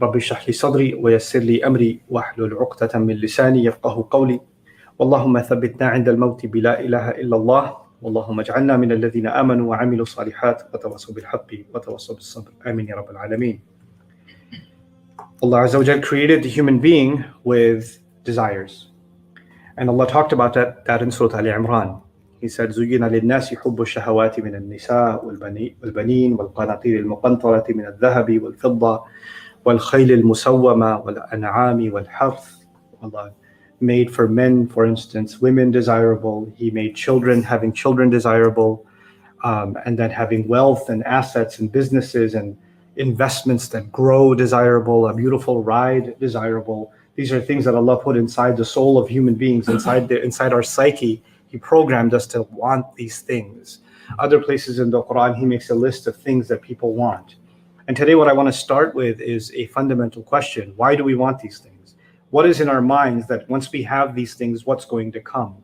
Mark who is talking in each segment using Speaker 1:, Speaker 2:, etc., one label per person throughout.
Speaker 1: رب اشرح لي صدري ويسر لي أمري واحلل عقدة من لساني يفقه قولي اللهم ثبتنا عند الموت بلا إله إلا الله اللهم اجعلنا من الذين آمنوا وعملوا الصالحات وتواصوا بالحق وتواصوا بالصبر آمين يا رب العالمين. Allah Azza wa Jal created the human being with desires. And Allah talked about that in Surah Al-Imran. He said, زُيِّنَ لِلنَّاسِ حُبُّ الشَّهَوَاتِ مِنَ النِّسَاءِ وَالْبَنِينَ وَالْقَنَاطِيرِ الْمُقَنطَرَةِ مِنَ الذَّهَبِ وَالْفِضَّةِ وَالْخَيْلِ الْمُسَوَّمَةِ وَالْأَنْعَامِ وَالْحَرْثِ. Allah made for men, for instance, women desirable. He made children, having children desirable, and then having wealth and assets and businesses and investments that grow desirable, a beautiful ride desirable. These are things that Allah put inside the soul of human beings, inside our psyche. He programmed us to want these things. Other places in the Quran, He makes a list of things that people want. And today what I want to start with is a fundamental question. Why do we want these things? What is in our minds that once we have these things, what's going to come?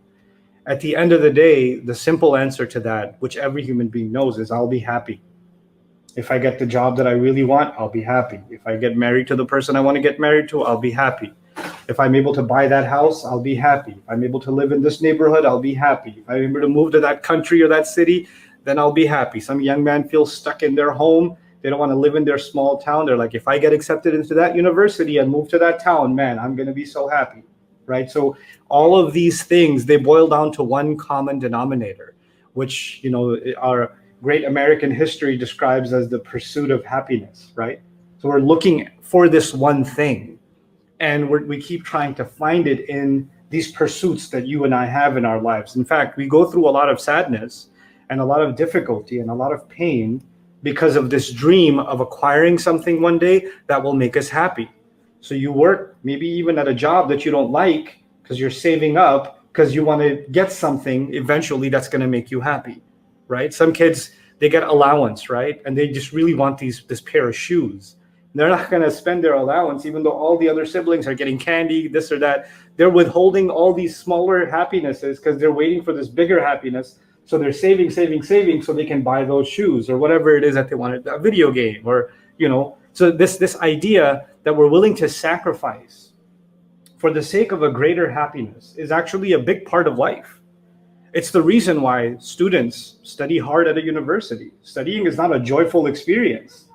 Speaker 1: At the end of the day, the simple answer to that, which every human being knows, is I'll be happy. If I get the job that I really want, I'll be happy. If I get married to the person I want to get married to, I'll be happy. If I'm able to buy that house, I'll be happy. If I'm able to live in this neighborhood, I'll be happy. If I'm able to move to that country or that city, then I'll be happy. Some young man feels stuck in their home. They don't want to live in their small town. They're like, if I get accepted into that university and move to that town, man, I'm going to be so happy, right? So all of these things, they boil down to one common denominator, which, our great American history describes as the pursuit of happiness, right? So we're looking for this one thing. And we keep trying to find it in these pursuits that you and I have in our lives. In fact, we go through a lot of sadness and a lot of difficulty and a lot of pain because of this dream of acquiring something one day that will make us happy. So you work maybe even at a job that you don't like because you're saving up because you want to get something eventually that's going to make you happy, right? Some kids, they get allowance, right? And they just really want this pair of shoes. They're not going to spend their allowance, even though all the other siblings are getting candy, this or that. They're withholding all these smaller happinesses because they're waiting for this bigger happiness. So they're saving so they can buy those shoes or whatever it is that they wanted, a video game or, So this idea that we're willing to sacrifice for the sake of a greater happiness is actually a big part of life. It's the reason why students study hard at a university. Studying is not a joyful experience.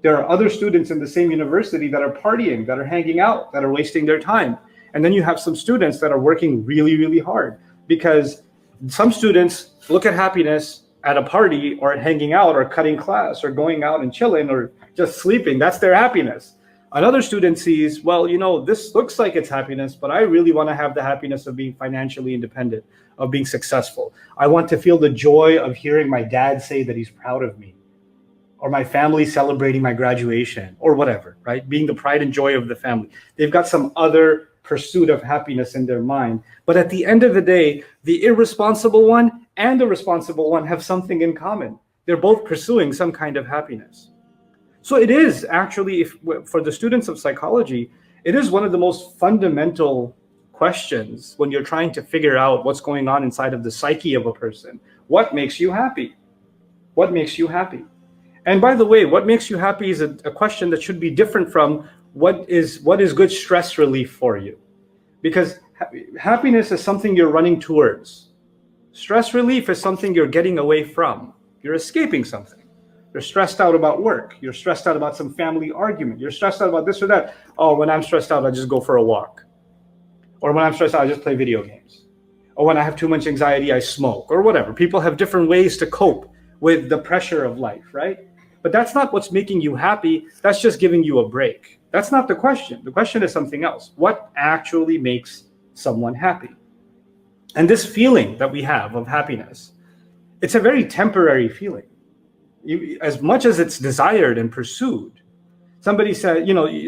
Speaker 1: There are other students in the same university that are partying, that are hanging out, that are wasting their time. And then you have some students that are working really, really hard, because some students look at happiness at a party or at hanging out or cutting class or going out and chilling or just sleeping. That's their happiness. Another student sees, well, this looks like it's happiness, but I really want to have the happiness of being financially independent, of being successful. I want to feel the joy of hearing my dad say that he's proud of me, or my family celebrating my graduation, or whatever, right? Being the pride and joy of the family. They've got some other pursuit of happiness in their mind. But at the end of the day, the irresponsible one and the responsible one have something in common. They're both pursuing some kind of happiness. So it is actually, for the students of psychology, it is one of the most fundamental questions when you're trying to figure out what's going on inside of the psyche of a person. What makes you happy? What makes you happy? And by the way, what makes you happy is a question that should be different from what is good stress relief for you. Because happiness is something you're running towards. Stress relief is something you're getting away from. You're escaping something. You're stressed out about work. You're stressed out about some family argument. You're stressed out about this or that. Oh, when I'm stressed out, I just go for a walk. Or when I'm stressed out, I just play video games. Or when I have too much anxiety, I smoke, or whatever. People have different ways to cope with the pressure of life, right? But that's not what's making you happy. That's just giving you a break. That's not the question. The question is something else. What actually makes someone happy? And this feeling that we have of happiness, it's a very temporary feeling. As much as it's desired and pursued. Somebody said,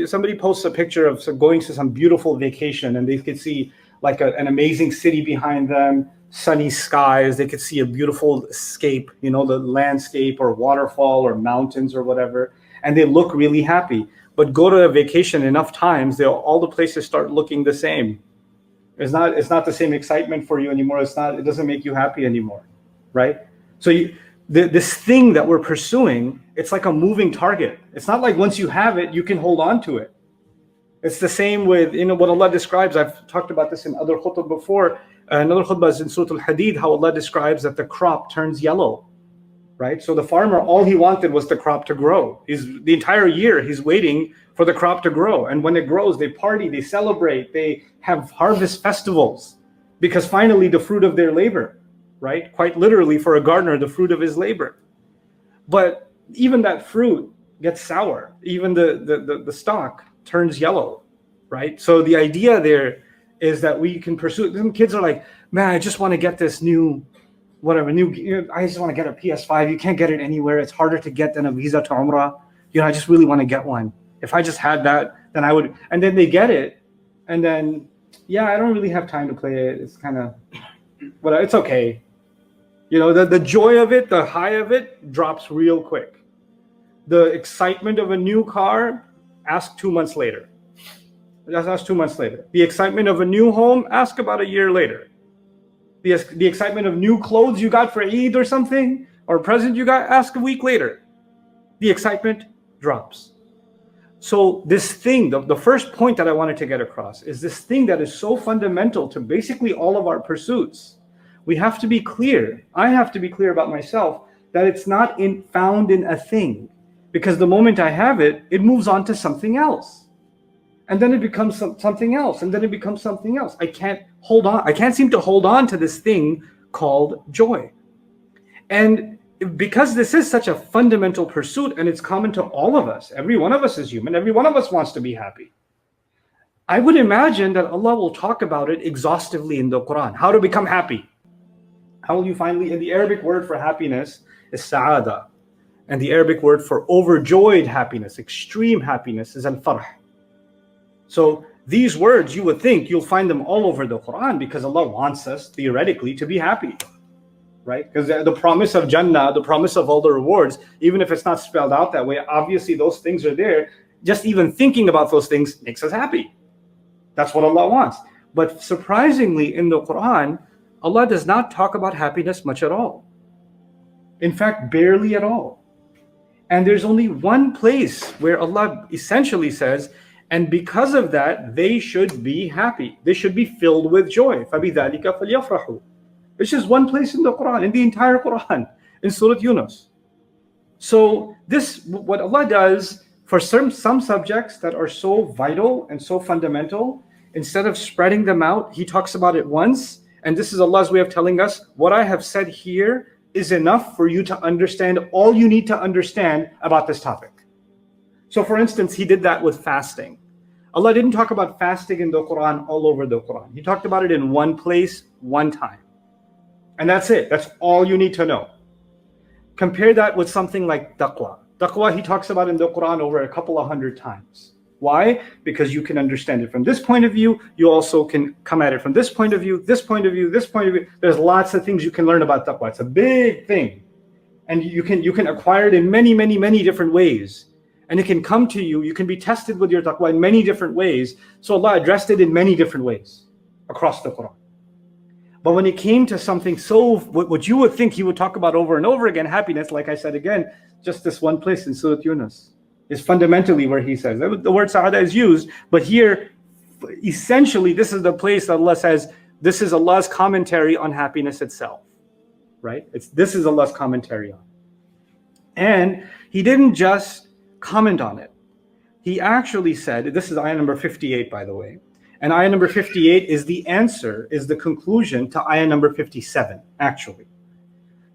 Speaker 1: somebody posts a picture of going to some beautiful vacation and they could see like an amazing city behind them, sunny skies. They could see a beautiful escape, the landscape or waterfall or mountains or whatever. And they look really happy. But go to a vacation enough times, all the places start looking the same. It's not the same excitement for you anymore. It doesn't make you happy anymore, right? So this thing that we're pursuing, it's like a moving target. It's not like once you have it, you can hold on to it. It's the same with, what Allah describes. I've talked about this in other khutbah before. Another khutbah is in Surah Al-Hadid, how Allah describes that the crop turns yellow, right? So the farmer, all he wanted was the crop to grow. The entire year, he's waiting for the crop to grow. And when it grows, they party, they celebrate, they have harvest festivals, because finally the fruit of their labor, right? Quite literally, for a gardener, the fruit of his labor. But even that fruit gets sour. Even the stalk turns yellow, right? So the idea there is that we can pursue. Some kids are like, man, I just want to get this I just want to get a PS5. You can't get it anywhere. It's harder to get than a visa to Umrah. I just really want to get one. If I just had that, then I would. And then they get it, and then, I don't really have time to play it. It's kind of, but it's okay. The joy of it, the high of it drops real quick. The excitement of a new car, ask 2 months later. Just ask 2 months later. The excitement of a new home, ask about a year later. The excitement of new clothes you got for Eid or something, or a present you got, ask a week later. The excitement drops. So this thing, the first point that I wanted to get across is this thing that is so fundamental to basically all of our pursuits. We have to be clear. I have to be clear about myself that it's not found in a thing, because the moment I have it, it moves on to something else. And then it becomes something else, and then it becomes something else. I can't hold on. I can't seem to hold on to this thing called joy. And because this is such a fundamental pursuit, and it's common to all of us, every one of us is human, every one of us wants to be happy. I would imagine that Allah will talk about it exhaustively in the Quran. How to become happy. How will you finally, and the Arabic word for happiness is sa'ada. And the Arabic word for overjoyed happiness, extreme happiness, is al-farh. So these words, you would think you'll find them all over the Quran, because Allah wants us theoretically to be happy, right? Because the promise of Jannah, the promise of all the rewards, even if it's not spelled out that way, obviously those things are there. Just even thinking about those things makes us happy. That's what Allah wants. But surprisingly, in the Quran, Allah does not talk about happiness much at all. In fact, barely at all. And there's only one place where Allah essentially says, and because of that, they should be happy. They should be filled with joy. فَبِذَلِكَ فَلْيَفْرَحُوا. It's just one place in the Quran, in the entire Quran, in Surah Yunus. So this, what Allah does for some subjects that are so vital and so fundamental, instead of spreading them out, He talks about it once. And this is Allah's way of telling us, what I have said here is enough for you to understand all you need to understand about this topic. So for instance, He did that with fasting. Allah didn't talk about fasting in the Quran all over the Quran. He talked about it in one place, one time. And that's it. That's all you need to know. Compare that with something like taqwa. Taqwa, He talks about in the Quran over a couple of hundred times. Why? Because you can understand it from this point of view. You also can come at it from this point of view, this point of view, this point of view. There's lots of things you can learn about taqwa. It's a big thing. And you can acquire it in many, many, many different ways. And it can come to you. You can be tested with your taqwa in many different ways. So Allah addressed it in many different ways across the Quran. But when it came to something what you would think He would talk about over and over again, happiness, like I said again, just this one place in Surah Yunus is fundamentally where He says. The word sa'ada is used, but here, essentially, this is the place that Allah says, this is Allah's commentary on happiness itself, right? This is Allah's commentary on it. And He didn't just comment on it. He actually said, this is ayah number 58, by the way, and ayah number 58 is the answer, is the conclusion to ayah number 57, actually.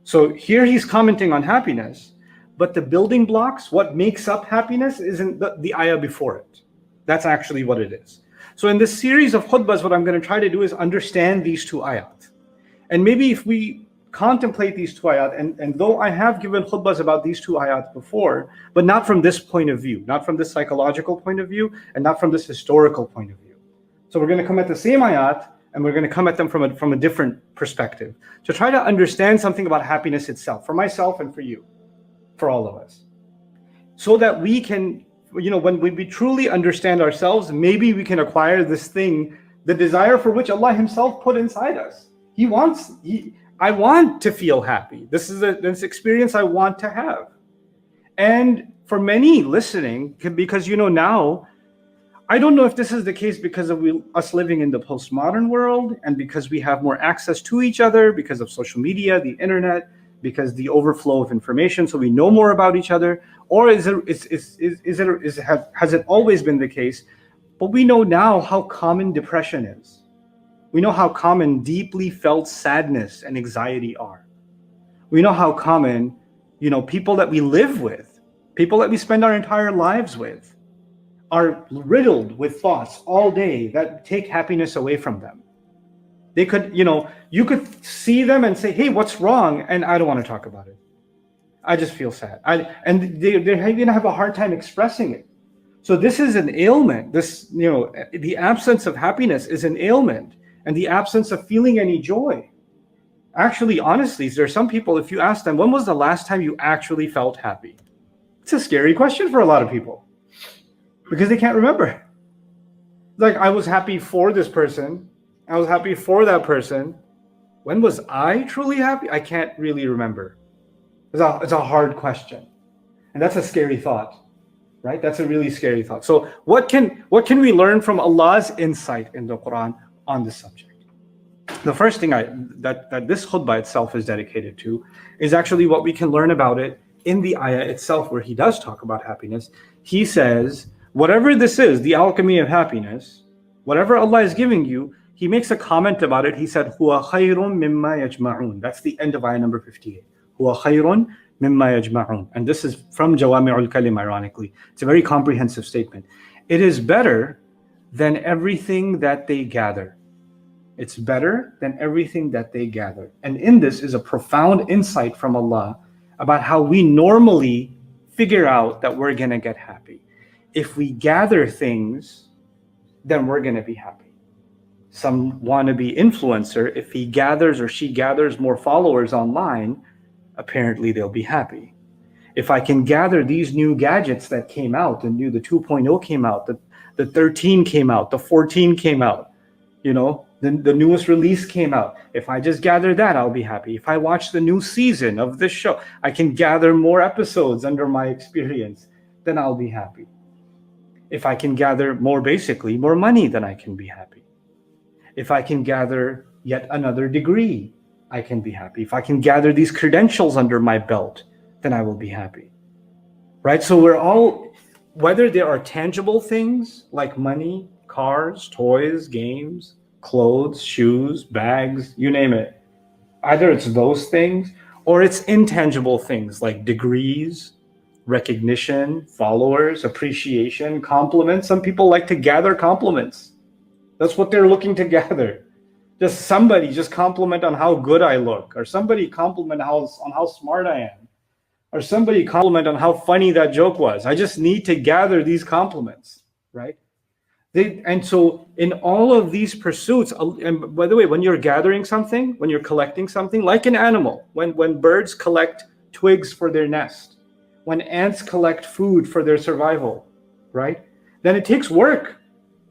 Speaker 1: So here He's commenting on happiness, but the building blocks, what makes up happiness, isn't the ayah before it. That's actually what it is. So in this series of khutbahs, what I'm going to try to do is understand these two ayat. And maybe if we contemplate these two ayat, and though I have given khutbahs about these two ayat before, but not from this point of view, not from this psychological point of view, and not from this historical point of view. So we're going to come at the same ayat, and we're going to come at them from a different perspective, to try to understand something about happiness itself, for myself and for you, for all of us. So that we can, when we truly understand ourselves, maybe we can acquire this thing, the desire for which Allah Himself put inside us. I want to feel happy. This is this experience I want to have. And for many listening, because now I don't know if this is the case because of us living in the postmodern world and because we have more access to each other because of social media, the internet, because the overflow of information, so we know more about each other, or has it always been the case? But we know now how common depression is. We know how common deeply felt sadness and anxiety are. We know how common, people that we live with, people that we spend our entire lives with, are riddled with thoughts all day that take happiness away from them. They could, you could see them and say, hey, what's wrong? And I don't want to talk about it. I just feel sad. And they're going to have a hard time expressing it. So this is an ailment. The absence of happiness is an ailment, and the absence of feeling any joy. Actually, honestly, there are some people, if you ask them, when was the last time you actually felt happy? It's a scary question for a lot of people because they can't remember. Like, I was happy for this person. I was happy for that person. When was I truly happy? I can't really remember. It's a hard question. And that's a scary thought, right? That's a really scary thought. So what can we learn from Allah's insight in the Quran on this subject? The first thing that this khutbah itself is dedicated to is actually what we can learn about it in the ayah itself, where he does talk about happiness. He says, whatever this is, the alchemy of happiness, whatever Allah is giving you, he makes a comment about it. He said, "Huwa khayrun mimma yajma'un." That's the end of ayah number 58. "Huwa khayrun mimma yajma'un." And this is from Jawami'ul Kalim, ironically. It's a very comprehensive statement. It is better than everything that they gather. It's better than everything that they gather. And in this is a profound insight from Allah about how we normally figure out that we're going to get happy. If we gather things, then we're going to be happy. Some wannabe influencer, if he gathers or she gathers more followers online, apparently they'll be happy. If I can gather these new gadgets that came out, the 2.0 came out, the 13 came out, the 14 came out, the newest release came out. If I just gather that, I'll be happy. If I watch the new season of this show, I can gather more episodes under my experience, then I'll be happy. If I can gather more money, then I can be happy. If I can gather yet another degree, I can be happy. If I can gather these credentials under my belt, then I will be happy. Right? So we're all, whether there are tangible things like money, cars, toys, games, clothes, shoes, bags, you name it. Either it's those things or it's intangible things like degrees, recognition, followers, appreciation, compliments. Some people like to gather compliments. That's what they're looking to gather. Just somebody just compliment on how good I look, or somebody compliment on how smart I am, or somebody compliment on how funny that joke was. I just need to gather these compliments, right? And so in all of these pursuits, and by the way, when you're gathering something, when you're collecting something, like an animal, when birds collect twigs for their nest, when ants collect food for their survival, right? Then it takes work.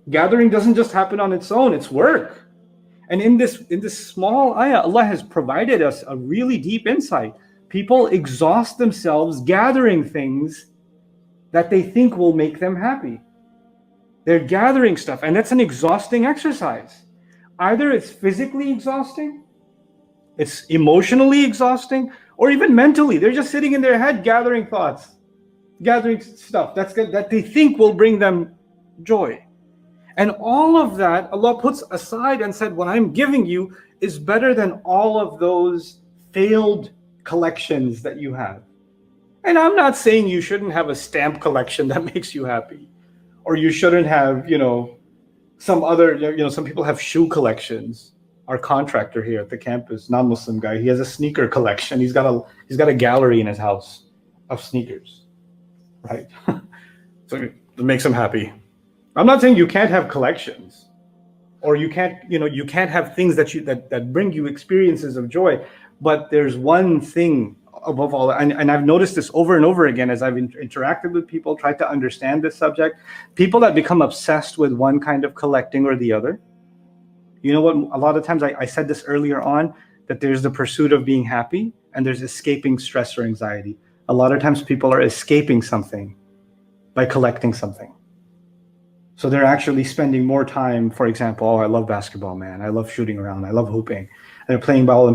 Speaker 1: Gathering doesn't just happen on its own, it's work. And in this small ayah, Allah has provided us a really deep insight. People exhaust themselves gathering things that they think will make them happy. They're gathering stuff, and that's an exhausting exercise. Either it's physically exhausting, it's emotionally exhausting, or even mentally. They're just sitting in their head gathering thoughts, gathering stuff that they think will bring them joy. And all of that, Allah puts aside and said, what I'm giving you is better than all of those failed collections that you have. And I'm not saying you shouldn't have a stamp collection that makes you happy. Or you shouldn't have, some other, some people have shoe collections. Our contractor here at the campus, non-Muslim guy, he has a sneaker collection. He's got a gallery in his house of sneakers, right? So it makes him happy. I'm not saying you can't have collections, or you can't have things that bring you experiences of joy. But there's one thing above all, and I've noticed this over and over again as I've interacted with people, tried to understand this subject. People that become obsessed with one kind of collecting or the other. You know what? A lot of times, I said this earlier on, that there's the pursuit of being happy and there's escaping stress or anxiety. A lot of times people are escaping something by collecting something. So they're actually spending more time, for example, oh, I love basketball, man. I love shooting around. I love hooping. And they're playing ball,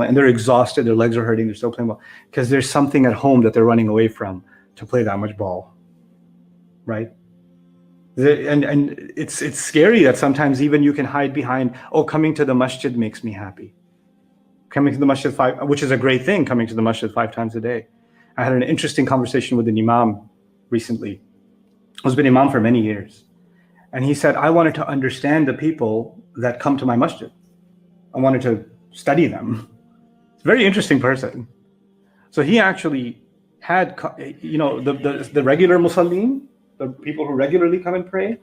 Speaker 1: and they're exhausted. Their legs are hurting. They're still playing ball because there's something at home that they're running away from to play that much ball, right? And it's scary that sometimes even you can hide behind, oh, coming to the masjid makes me happy. Coming to the masjid which is a great thing, coming to the masjid 5 times a day. I had an interesting conversation with an imam recently, who's been imam for many years. And he said, I wanted to understand the people that come to my masjid. I wanted to study them. It's a very interesting person. So he actually had, the regular musallin, the people who regularly come and pray,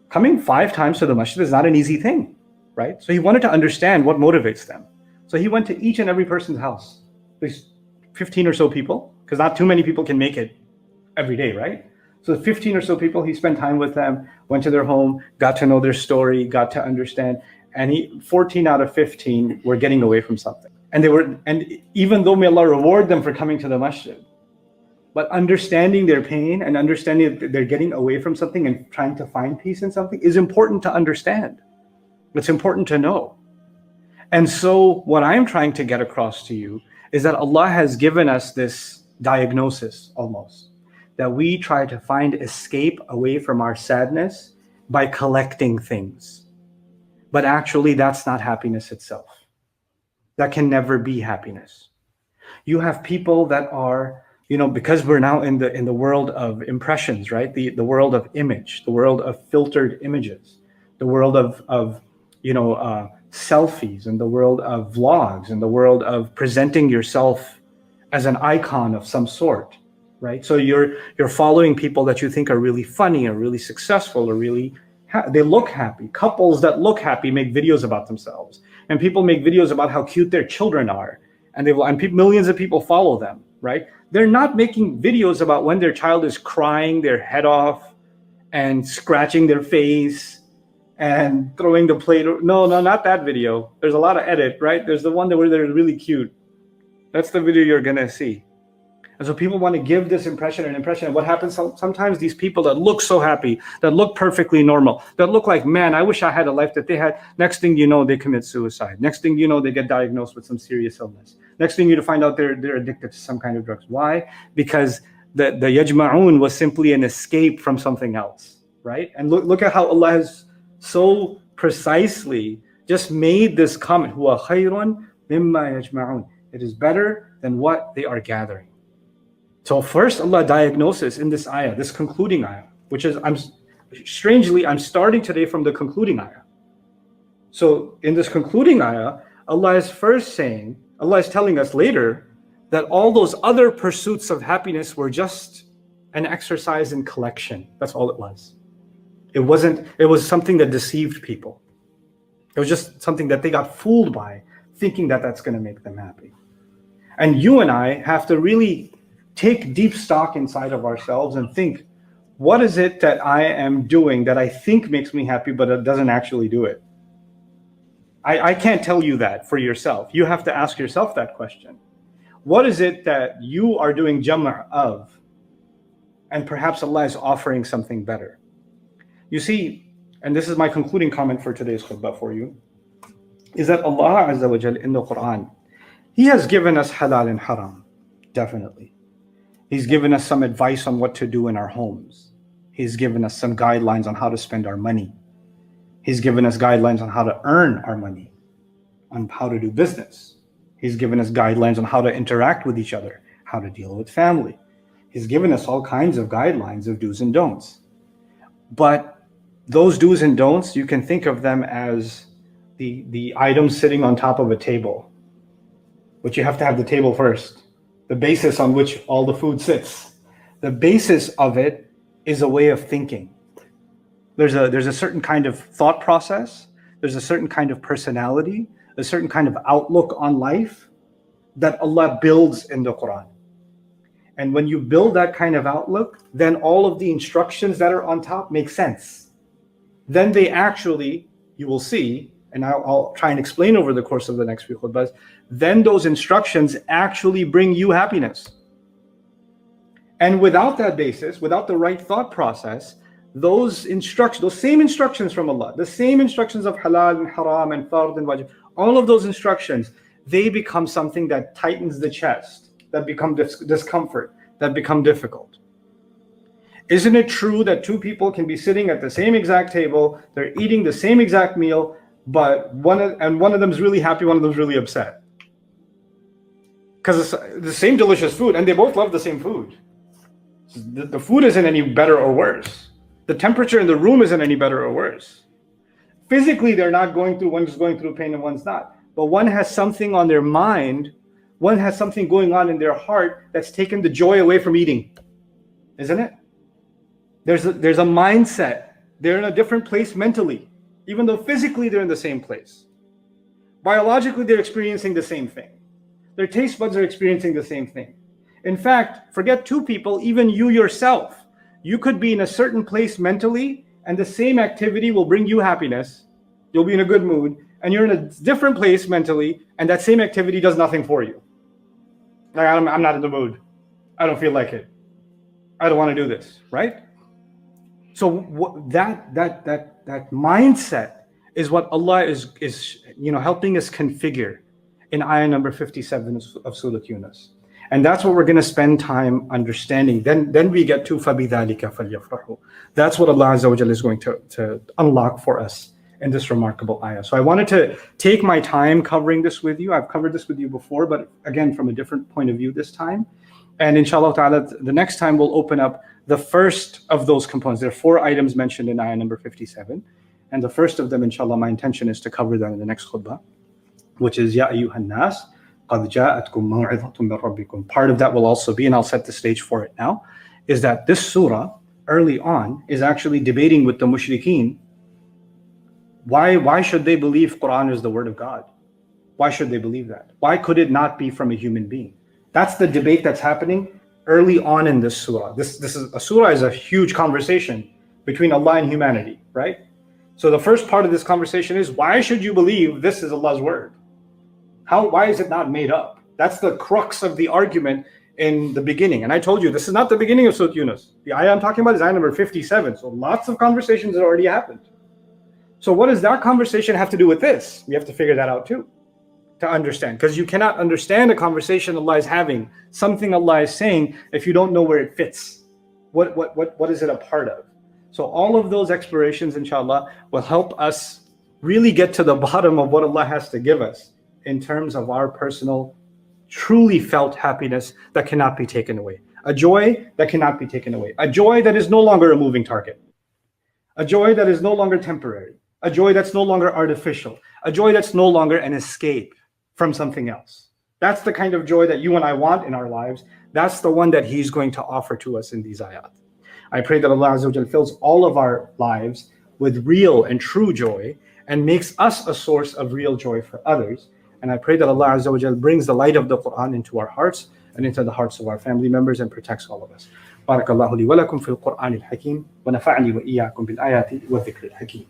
Speaker 1: coming 5 times to the masjid is not an easy thing, right? So he wanted to understand what motivates them. So he went to each and every person's house. There's 15 or so people, because not too many people can make it every day, right? So 15 or so people, he spent time with them, went to their home, got to know their story, got to understand. And 14 out of 15 were getting away from something. And even though may Allah reward them for coming to the masjid, but understanding their pain and understanding that they're getting away from something and trying to find peace in something is important to understand. It's important to know. And so what I'm trying to get across to you is that Allah has given us this diagnosis almost, that we try to find escape away from our sadness by collecting things. But actually that's not happiness itself. That can never be happiness. You have people that are, because we're now in the world of impressions, right? The world of image, the world of filtered images, the world of selfies, and the world of vlogs, and the world of presenting yourself as an icon of some sort, right? So you're following people that you think are really funny or really successful or really they look happy. Couples that look happy make videos about themselves, and people make videos about how cute their children are, and millions of people follow them, right? They're not making videos about when their child is crying their head off and scratching their face and throwing the plate. No, not that video. There's a lot of edit, right? There's the one where they're really cute. That's the video you're gonna see. And so people want to give this impression. And what happens sometimes, these people that look so happy, that look perfectly normal, that look like, man, I wish I had a life that they had. Next thing you know, they commit suicide. Next thing you know, they get diagnosed with some serious illness. Next thing you find out, they're addicted to some kind of drugs. Why? Because the yajma'un was simply an escape from something else, right? And look at how Allah has so precisely just made this comment, huwa khayrun mimma yajma'un. It is better than what they are gathering. So first Allah diagnoses in this ayah, this concluding ayah, which is, I'm starting today from the concluding ayah. So in this concluding ayah, Allah is telling us later that all those other pursuits of happiness were just an exercise in collection. That's all it was. It was something that deceived people. It was just something that they got fooled by, thinking that that's going to make them happy. And you and I have to really take deep stock inside of ourselves and think, what is it that I am doing that I think makes me happy, but it doesn't actually do it? I can't tell you that for yourself. You have to ask yourself that question. What is it that you are doing jama' of, and perhaps Allah is offering something better? You see, and this is my concluding comment for today's khutbah for you, is that Allah Azza wa Jal in the Quran, He has given us halal and haram, definitely. He's given us some advice on what to do in our homes. He's given us some guidelines on how to spend our money. He's given us guidelines on how to earn our money, on how to do business. He's given us guidelines on how to interact with each other, how to deal with family. He's given us all kinds of guidelines of do's and don'ts. But those do's and don'ts, you can think of them as the items sitting on top of a table, which you have to have the table first. The basis on which all the food sits. The basis of it is a way of thinking. There's a certain kind of thought process. There's a certain kind of personality, a certain kind of outlook on life that Allah builds in the Quran. And when you build that kind of outlook, then all of the instructions that are on top make sense. Then they actually, you will see, and I'll try and explain over the course of the next few khutbahs, then those instructions actually bring you happiness. And without that basis, without the right thought process, those same instructions from Allah, the same instructions of halal and haram and fard and wajib, all of those instructions, they become something that tightens the chest, that become discomfort, that become difficult. Isn't it true that two people can be sitting at the same exact table, they're eating the same exact meal, but one of them is really happy, one of them is really upset? Because it's the same delicious food, and they both love the same food. The food isn't any better or worse. The temperature in the room isn't any better or worse. Physically, they're not going through, one's going through pain and one's not. But one has something on their mind, one has something going on in their heart that's taken the joy away from eating. Isn't it? There's a mindset. They're in a different place mentally, even though physically they're in the same place. Biologically, they're experiencing the same thing. Their taste buds are experiencing the same thing. In fact, forget two people, even you yourself. You could be in a certain place mentally, and the same activity will bring you happiness. You'll be in a good mood, and you're in a different place mentally, and that same activity does nothing for you. Like, I'm not in the mood. I don't feel like it. I don't want to do this, right? So that mindset is what Allah is helping us configure in ayah number 57 of Surah Yunus. And that's what we're going to spend time understanding. Then we get to فَبِذَلِكَ فَلْيَفْرَحُوا. That's what Allah Azza wa Jalla is going to unlock for us in this remarkable ayah. So I wanted to take my time covering this with you. I've covered this with you before, but again, from a different point of view this time. And inshallah ta'ala, the next time we'll open up the first of those components. There are 4 items mentioned in ayah number 57. And the first of them, inshallah, my intention is to cover that in the next khutbah, which is Ya ayyuhan nas, qad ja'atkum maw'izatun min rabbikum. Part of that will also be, and I'll set the stage for it now, is that this surah, early on, is actually debating with the mushrikeen. Why should they believe Quran is the word of God? Why should they believe that? Why could it not be from a human being? That's the debate that's happening early on in this surah. Surah is a huge conversation between Allah and humanity, right? So the first part of this conversation is, why should you believe this is Allah's word? Why is it not made up? That's the crux of the argument in the beginning. And I told you, this is not the beginning of Surah Yunus. The ayah I'm talking about is ayah number 57. So lots of conversations have already happened. So what does that conversation have to do with this? We have to figure that out too, to understand. Because you cannot understand a conversation Allah is having, something Allah is saying, if you don't know where it fits. What is it a part of? So all of those explorations, inshallah, will help us really get to the bottom of what Allah has to give us in terms of our personal, truly felt happiness that cannot be taken away. A joy that cannot be taken away. A joy that is no longer a moving target. A joy that is no longer temporary. A joy that's no longer artificial. A joy that's no longer an escape from something else. That's the kind of joy that you and I want in our lives. That's the one that He's going to offer to us in these ayat. I pray that Allah Azza wa Jalla fills all of our lives with real and true joy and makes us a source of real joy for others. And I pray that Allah Azza wa Jalla brings the light of the Quran into our hearts and into the hearts of our family members and protects all of us. Barakallahu li wa lakum fil Qur'an al-Hakim wa nafa'ani wa iyyakum bil ayati wa dhikr al-Hakim.